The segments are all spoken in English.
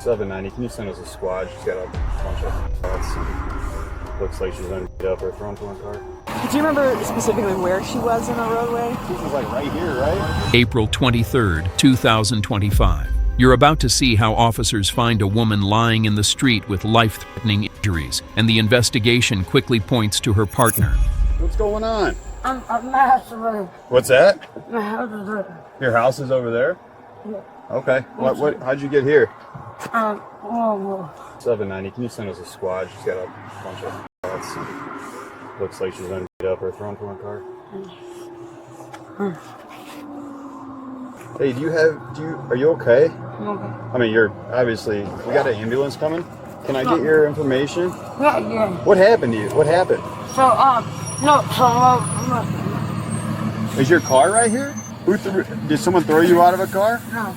790, can you send us a squad? She's got a bunch of thoughts. Looks like she's been beat up or thrown to her car. Do you remember specifically where she was in the roadway? She was like right here, right? April 23rd, 2025. You're about to see how officers find a woman lying in the street with life-threatening injuries, and the investigation quickly points to her partner. What's going on? I'm master. What's that? My house is there. Your house is over there? Yeah. Okay. How'd you get here? Well, 790, can you send us a squad? She's got a bunch of thoughts. Looks like she's been beat up or thrown to her car. Hey, are you okay? okay. I mean, you're obviously, we got an ambulance coming. Can I get your information? Yeah. What happened to you? What happened? So, Is your car right here? Did someone throw you out of a car? no.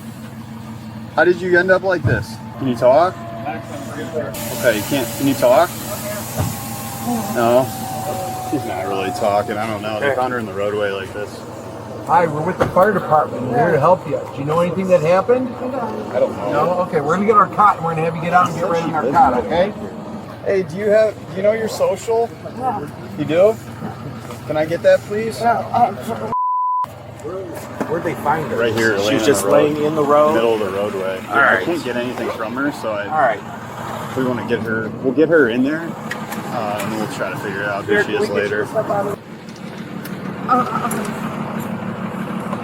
How did you end up like this? Can you talk? Okay, can you talk? No. She's not really talking. I don't know. They found her in the roadway like this. Hi, we're with the fire department. We're here to help you. Do you know anything that happened? I don't know. No? Okay, we're gonna get our cot and we're gonna have you get out and get ready in our cot, okay? Hey, do you know your social? Yeah. You do? Can I get that, please? Where'd they find her? Right here. She was just laying in the road? Middle of the roadway. All right. I can't get anything from her, so All right. we want to get her. We'll get her in there, and then we'll try to figure out who she is later.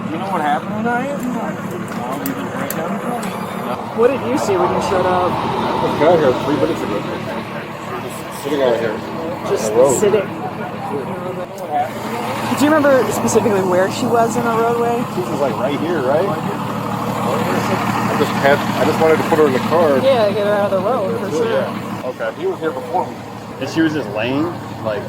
You know what happened tonight? No, you didn't drink him? What did you see when you showed up? I got here 3 minutes ago. Just sitting out here. Just sitting. Do you remember specifically where she was in the roadway? She was like right here, right? I just wanted to put her in the car. Yeah, get her out of the road for sure. Yeah. Okay. He was here before me. And she was just laying, like.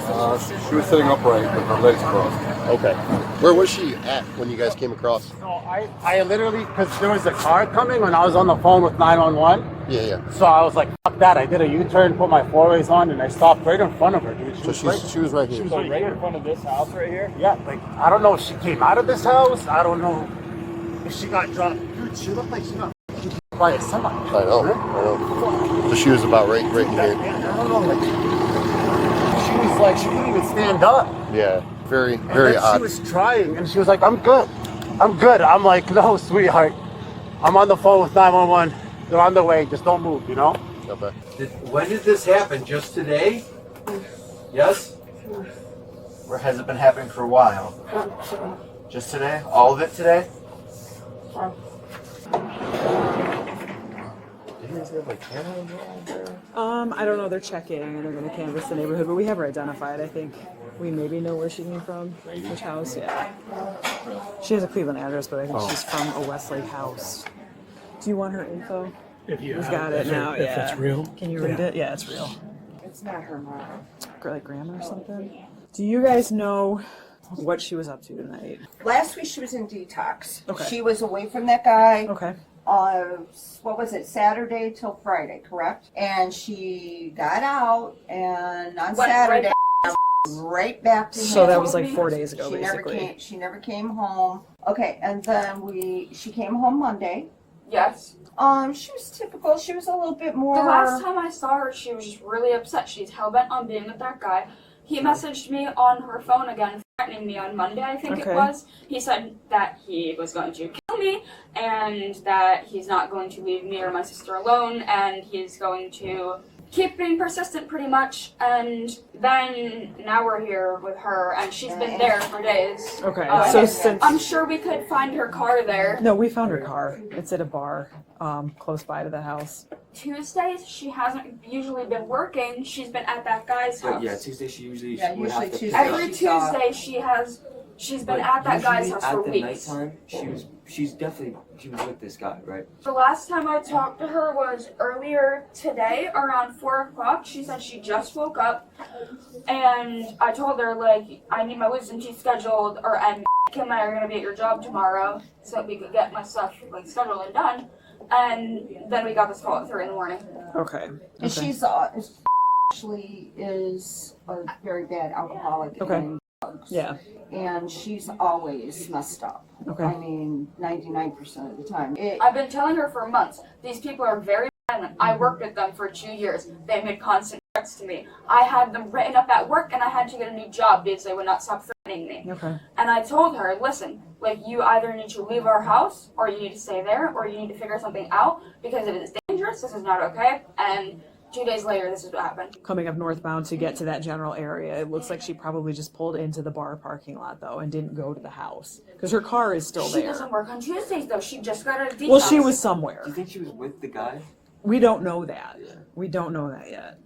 She was sitting upright with her legs crossed. Okay. Where was she at when you guys came across? So I literally, because there was a car coming when I was on the phone with 911. Yeah. So I was like, fuck that. I did a U-turn, put my four-ways on, and I stopped right in front of her, dude. So she was right here. Right in front of this house right here? Yeah, like, I don't know if she came out of this house. I don't know if she got dropped. Dude, she looked like she got by a semi. I know. So she was about right in here. I don't know, like, she was like, she couldn't even stand up. Yeah. Very And then odd. She was trying, and she was like, I'm good. I'm like, no, sweetheart. I'm on the phone with 911. They're on the way. Just don't move, you know? Okay. When did this happen? Just today? Yes? Or has it been happening for a while? Just today? All of it today? I don't know. They're checking and they're going to canvass the neighborhood, but we have her identified. I think we maybe know where she came from, which house. Yeah, she has a Cleveland address, but I think she's from a Westlake house. Do you want her info? If you We've have got it now. if Yeah, it's real. Can you read it? Yeah, it's real. It's not her mom. Like grandma or something. Do you guys know what she was up to tonight? Last week she was in detox. Okay. She was away from that guy. Okay. What was it, Saturday till Friday, correct? And she got out, and on Saturday, right back to him. So that was like 4 days ago, basically. She never came home. Okay, and then she came home Monday. Yes. She was typical. She was a little bit more. The last time I saw her, she was just really upset. She's hell-bent on being with that guy. He messaged me on her phone again, threatening me on Monday, I think it was. He said that he was going to kill me, and that he's not going to leave me or my sister alone, and he's going to keep being persistent pretty much. And then now we're here with her, and she's been there for days. Okay, so since I'm sure we could find her car there. No, we found her car. It's at a bar close by to the house. Tuesdays, she hasn't usually been working. She's been at that guy's house. Yeah, Tuesday she usually Usually Tuesday. Every Tuesday she's been at that guy's house for weeks. Nighttime, she was with this guy, right? The last time I talked to her was earlier today, around 4 o'clock. She said she just woke up, and I told her, like, I need my wisdom teeth scheduled, and Kim and I are gonna be at your job tomorrow, so we could get my stuff like scheduled and done. And then we got this call at 3 in the morning. Okay. And she's actually is a very bad alcoholic. Okay. And drugs. Yeah. And she's always messed up. Okay. I mean, 99% of the time. I've been telling her for months, these people are very bad and I worked with them for 2 years. They made constant threats to me. I had them written up at work, and I had to get a new job because they would not stop threatening me. Okay. And I told her, listen, like, you either need to leave our house, or you need to stay there, or you need to figure something out, because if it's dangerous, this is not okay. And 2 days later, this is what happened. Coming up northbound to get to that general area, it looks like she probably just pulled into the bar parking lot, though, and didn't go to the house. Because her car is still She there. doesn't work on Tuesdays, though. She just got out of detox. Well, she was somewhere. Do you think she was with the guy? We don't know that. We don't know that yet.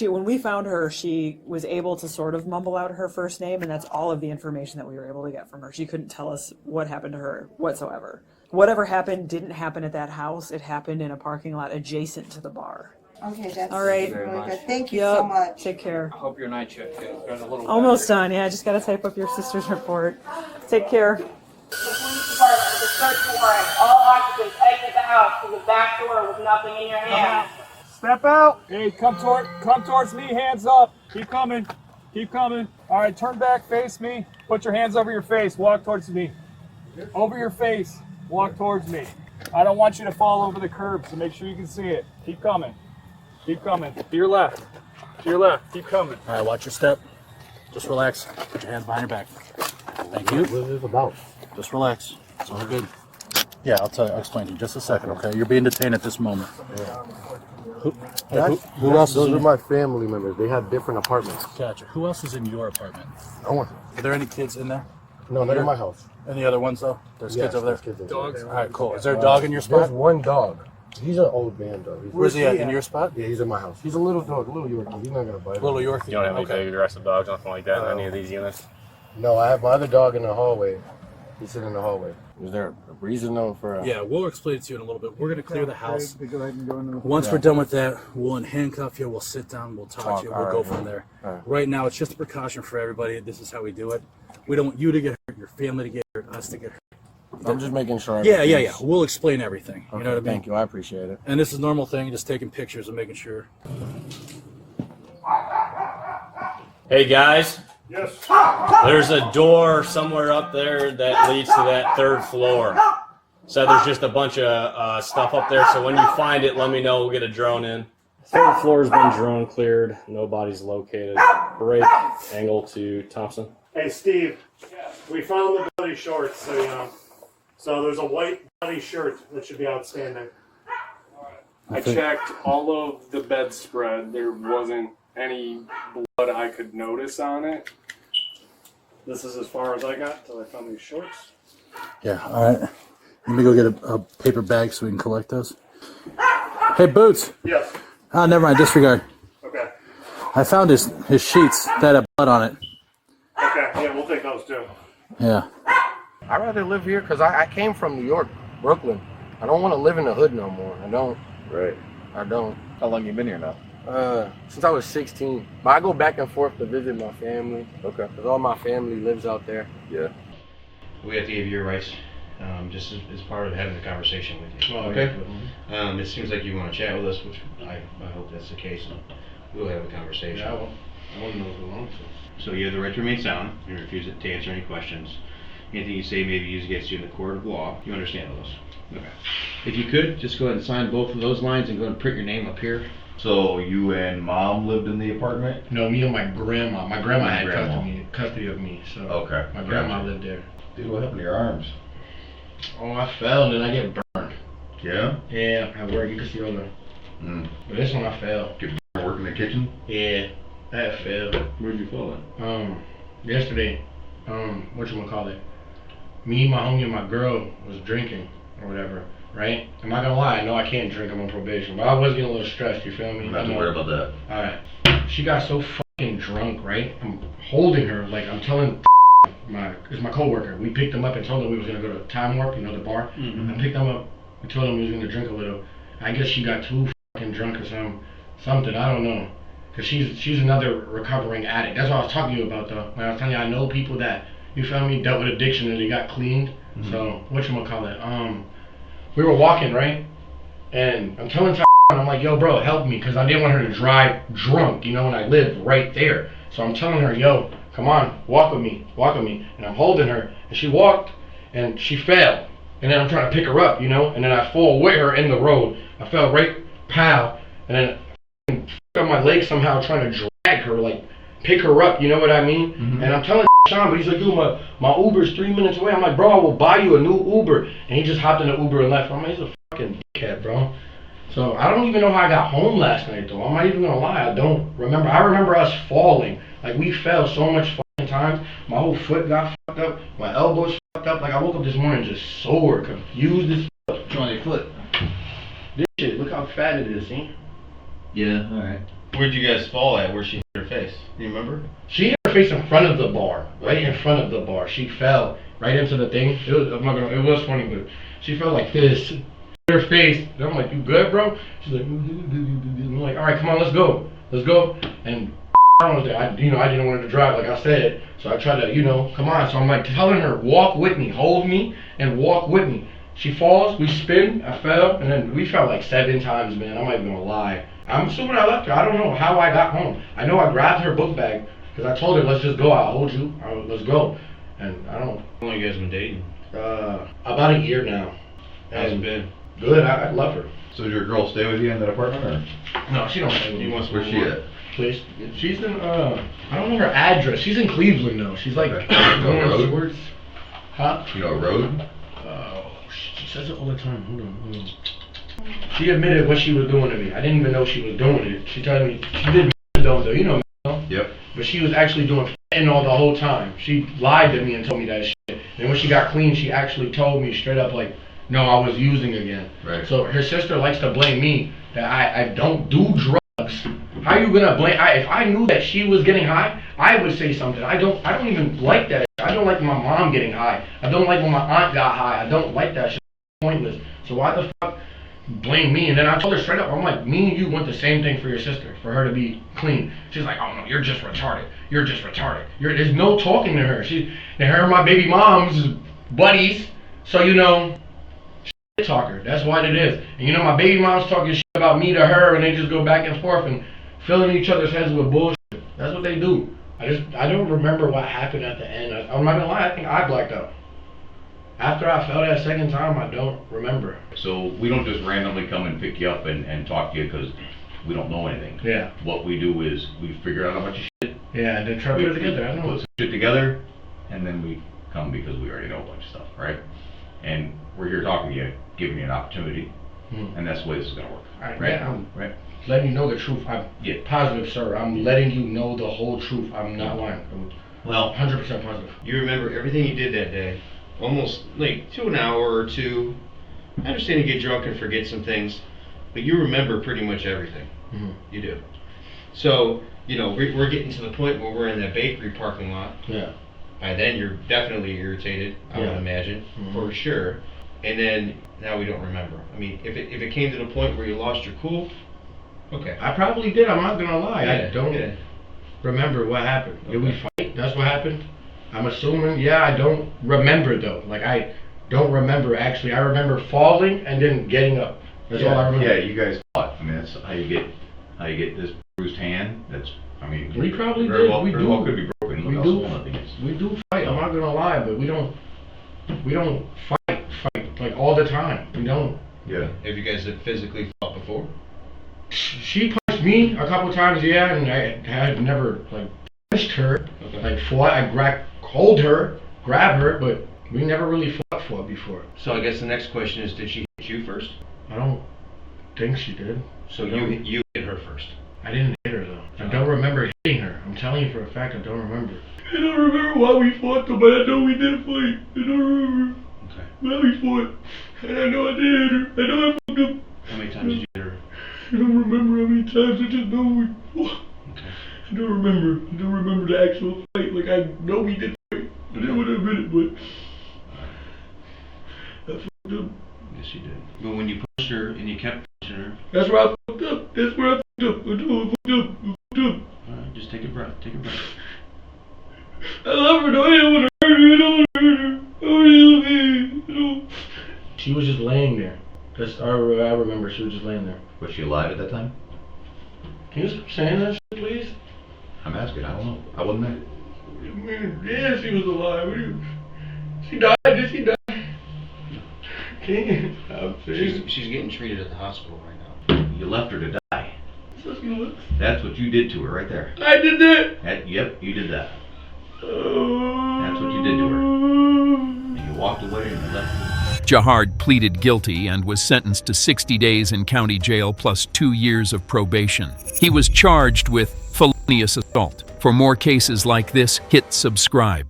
When we found her, she was able to sort of mumble out her first name, and that's all of the information that we were able to get from her. She couldn't tell us what happened to her whatsoever. Whatever happened didn't happen at that house. It happened in a parking lot adjacent to the bar. Okay, that's All right. really good. Thank you so much. Take care. I hope your night shift goes a little Almost done. Yeah, I just got to type up your sister's report. Take care. The police department with a search warrant. All occupants exit the house through the back door with nothing in your hand. Step out. Hey, come towards me. Hands up. Keep coming. Keep coming. All right, turn back. Face me. Put your hands over your face. Walk towards me. Over your face. Walk towards me. I don't want you to fall over the curb, so make sure you can see it. Keep coming. Keep coming. To your left. To your left. Keep coming. All right, watch your step. Just relax. Put your hands behind your back. Thank you. What is this about? Just relax. It's all good. Yeah, I'll explain to you in just a second, okay? You're being detained at this moment. Who else Those is are in my family members. They have different apartments. Gotcha. Who else is in your apartment? No one. Are there any kids in there? No, not in my house. Any other ones, though? There's kids over there? Kids in Dogs. All right, cool. Is there a dog in your There's spot? one dog. He's an old man, though. Where's he at? In your spot? Yeah, he's in my house. He's a little dog, a little Yorkie. He's not gonna bite. Little Yorkie. You don't have any Okay. big aggressive dogs, nothing like that in any of these units? No, I have my other dog in the hallway. He's sitting in the hallway. Is there a reason though for? Yeah, we'll explain it to you in a little bit. We're gonna clear the house. Go ahead and go into the... Once we're done with that, we'll handcuff you. We'll sit down. We'll talk to you. We'll go from there. Right now, it's just a precaution for everybody. This is how we do it. We don't want you to get hurt, your family to get hurt, us to get hurt. I'm just making sure. Yeah. We'll explain everything. You know what I mean? Thank you. I appreciate it. And this is a normal thing, just taking pictures and making sure. Hey guys, Yes. there's a door somewhere up there that leads to that third floor. So there's just a bunch of stuff up there, so when you find it, let me know, we'll get a drone in. Third floor's been drone cleared, no bodies located. Break, angle to Thompson. Hey, Steve. We found the bloody shorts, so you know. So there's a white bloody shirt that should be outstanding. I checked all of the bedspread. There wasn't any blood I could notice on it. This is as far as I got till I found these shorts. Yeah, all right. Let me go get a paper bag so we can collect those. Hey, Boots. Yes. Oh, never mind. Disregard. Okay. I found his sheets that had blood on it. Okay. Yeah, we'll take those too. Yeah. I'd rather live here because I came from New York, Brooklyn. I don't want to live in the hood no more. I don't. Right. I don't. How long you been here now? Since I was 16. But I go back and forth to visit my family. Okay. Because all my family lives out there. Yeah. We have to give you your rights, just as part of having the conversation with you. Okay. It seems like you want to chat with us, which I hope that's the case. We'll have a conversation. Yeah, I want to know who belongs to. So you have the right to remain silent and refuse to answer any questions. Anything you say may be used against you in the court of law. You understand those? Okay. If you could, just go ahead and sign both of those lines and go ahead and print your name up here. So you and mom lived in the apartment? No, me and my grandma. My grandma had custody of me. So okay. My grandma lived there. Dude, what happened to your arms? Oh, I fell and then I get burned. Yeah? Yeah, at work. You can see all the... But this one I fell. Get burned working in the kitchen? Yeah, I had fell. Where'd you fall at? Yesterday, whatchamacallit, me, my homie, and my girl was drinking or whatever, right? I'm not gonna lie, I know I can't drink, I'm on probation, but I was getting a little stressed, you feel me? I'm not too worried about that. Alright. She got so fucking drunk, right? I'm holding her, like I'm telling it's my coworker. We picked him up and told him we was gonna go to Time Warp, you know, the bar. I picked him up and told him we was gonna drink a little. I guess she got too fucking drunk or something, I don't know. Cause she's another recovering addict. That's what I was talking to you about though. When I was telling you I know people that, you feel me, dealt with addiction and they got cleaned. So whatchamacallit, we were walking, right? And I'm telling I'm like, yo bro, help me, cause I didn't want her to drive drunk, you know, and I lived right there. So I'm telling her, yo, come on, walk with me. And I'm holding her, and she walked, and she fell. And then I'm trying to pick her up, you know, and then I fall with her in the road. I fell right pow, and then on my leg somehow trying to drag her, like pick her up, you know what I mean? And I'm telling Sean, but he's like, dude, my Uber's 3 minutes away. I'm like, bro, I will buy you a new Uber. And he just hopped in the Uber and left. I'm like, he's a fucking dickhead, bro. So I don't even know how I got home last night, though. I'm not even gonna lie, I don't remember. I remember us falling. Like, we fell so much fucking times. My whole foot got fucked up. My elbows fucked up. Like, I woke up this morning just sore, confused as fuck. What's on your foot? This shit, look how fat it is, see? Yeah, alright. Where'd you guys fall at? Where she hit her face? Do you remember? She hit her face in front of the bar, right in front of the bar. She fell right into the thing. It was funny, but she fell like this. Hit her face. And I'm like, you good, bro? She's like, I'm like, all right, come on, let's go. Let's go. And I was there. I didn't want her to drive, like I said. So I tried to, come on. So I'm like telling her, walk with me, hold me, and walk with me. She falls, we spin, I fell, and then we fell like 7 times, man. I'm not even gonna lie. I'm assuming I left her. I don't know how I got home. I know I grabbed her book bag because I told her, let's just go. I'll hold you. Let's go. And I don't know. How long you guys been dating? About a year now. How's it been? Good. I love her. So does your girl stay with you in that apartment, or? No, she don't stay with me. Where's she at? Please. She's in, I don't know her address. She's in Cleveland, though. She's like, road? towards, huh? You know a road? She says it all the time. Hold on. She admitted what she was doing to me. I didn't even know she was doing it. She told me she did though. You know. Yep. But she was actually doing fentanyl the whole time. She lied to me and told me that shit. And when she got clean, she actually told me straight up like, no, I was using again. Right. So her sister likes to blame me that I don't do drugs. How you gonna blame? If I knew that she was getting high, I would say something. I don't even like that. I don't like my mom getting high. I don't like when my aunt got high. I don't like that shit. Pointless. So why the fuck blame me? And then I told her straight up, I'm like, me and you want the same thing for your sister, for her to be clean. She's like, oh no, you're just retarded. You're just retarded. There's no talking to her. And her and my baby mom's buddies. So shit talker. That's what it is. And my baby mom's talking shit about me to her, and they just go back and forth and filling each other's heads with bullshit. That's what they do. I don't remember what happened at the end. I'm not gonna lie, I think I blacked out. After I fell that second time, I don't remember. So we don't just randomly come and pick you up and talk to you because we don't know anything. Yeah. What we do is we figure out a bunch of shit. Yeah, and then try to put it together. I know. Put some shit together, and then we come because we already know a bunch of stuff, right? And we're here talking to you, giving you an opportunity, and that's the way this is gonna work. Right? Yeah, right. Letting you know the truth. I'm positive, sir. I'm letting you know the whole truth. I'm not lying. Well, 100% positive. You remember everything you did that day, almost like to an hour or two. I understand you get drunk and forget some things, but you remember pretty much everything. Mm-hmm. You do. So, we're getting to the point where we're in that bakery parking lot. Yeah. By then you're definitely irritated, I would imagine, for sure. And then now we don't remember. I mean, if it came to the point where you lost your cool, okay. I probably did. I'm not gonna lie. Yeah, I don't remember what happened. Did we fight? That's what happened. I'm assuming. Yeah, I don't remember though. Like I don't remember actually. I remember falling and then getting up. That's all I remember. Yeah, you guys fought. I mean, that's how you get this bruised hand. We probably very did. well, We very do. well could be broken. We Look do. how small that thing is. We do fight. I'm not gonna lie, but we don't fight like all the time. We don't. Yeah. Have you guys physically fought before? She punched me a couple times, yeah, and I had never like punched her, like fought. I hold her, grab her, but we never really fought before. So I guess the next question is, did she hit you first? I don't think she did. So you hit her first. I didn't hit her though. I don't remember hitting her. I'm telling you for a fact, I don't remember. I don't remember why we fought though, but I know we did fight. I don't remember why we fought, and I know I did hit her. I know I fucked up. How many times did you hit her? I don't remember how many times. I just know we fought. Okay. I don't remember. I don't remember the actual fight. Like I know we did fight. I didn't want to admit it, but I fucked up. Yes, you did. But when you pushed her and you kept pushing her, that's where I fucked up. That's where I fucked up. I fucked up. Alright, just take a breath. Take a breath. I love her though. I don't want to hurt her. I don't want to hurt her. I don't want to. She was just laying there. I remember she was just laying there. Was she alive at that time? Can you stop saying that shit, please? I'm asking. I don't know. I wasn't there. Yeah, she was alive. She died. Did she die? She's getting treated at the hospital right now. You left her to die. That's what you did to her right there. I did that. Yep, you did that. That's what you did to her. And you walked away and you left her. Jahard pleaded guilty and was sentenced to 60 days in county jail plus 2 years of probation. He was charged with felonious assault. For more cases like this, hit subscribe.